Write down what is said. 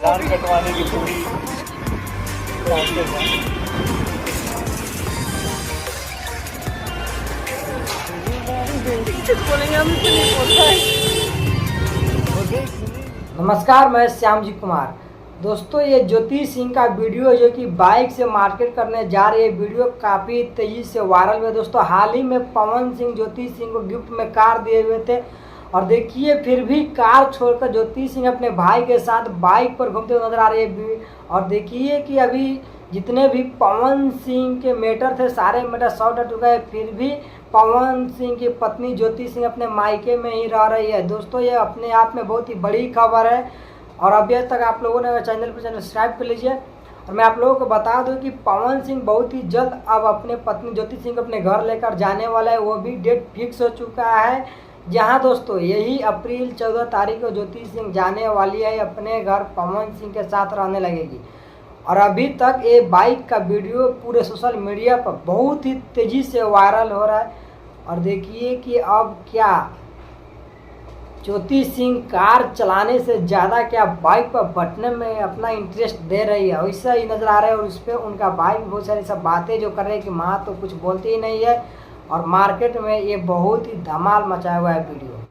धान कटवाने की पूरी बोलेंगे हम तो नहीं बोलता है। नमस्कार, मैं श्याम जी कुमार। दोस्तों, ये ज्योति सिंह का वीडियो है जो कि बाइक से मार्केट करने जा रही है। वीडियो काफ़ी तेज़ी से वायरल हुआ। दोस्तों, हाल ही में पवन सिंह ज्योति सिंह को गिफ्ट में कार दिए हुए थे और देखिए फिर भी कार छोड़कर ज्योति सिंह अपने भाई के साथ बाइक पर घूमते हुए नजर आ रही है। और देखिए कि अभी जितने भी पवन सिंह के मैटर थे सारे मैटर सॉर्ट हो चुका है, फिर भी पवन सिंह की पत्नी ज्योति सिंह अपने मायके में ही रह रही है। दोस्तों, ये अपने आप में बहुत ही बड़ी खबर है और अभी तक आप लोगों ने चैनल पर सब्सक्राइब कर लीजिए। और मैं आप लोगों को बता दूं कि पवन सिंह बहुत ही जल्द अब अपने पत्नी ज्योति सिंह को अपने घर लेकर जाने वाला है। वो भी डेट फिक्स हो चुका है, जहां दोस्तों यही अप्रैल 14 तारीख को ज्योति सिंह जाने वाली है अपने घर, पवन सिंह के साथ रहने लगेगी। और अभी तक ये बाइक का वीडियो पूरे सोशल मीडिया पर बहुत ही तेज़ी से वायरल हो रहा है। और देखिए कि अब क्या ज्योति सिंह कार चलाने से ज़्यादा क्या बाइक पर बैठने में अपना इंटरेस्ट दे रही है, वैसा ही नज़र आ रहा है। और उस पर उनका भाई भी बहुत सारी सब बातें जो कर रहे हैं कि माँ तो कुछ बोलती ही नहीं है। और मार्केट में ये बहुत ही धमाल मचाया हुआ है वीडियो।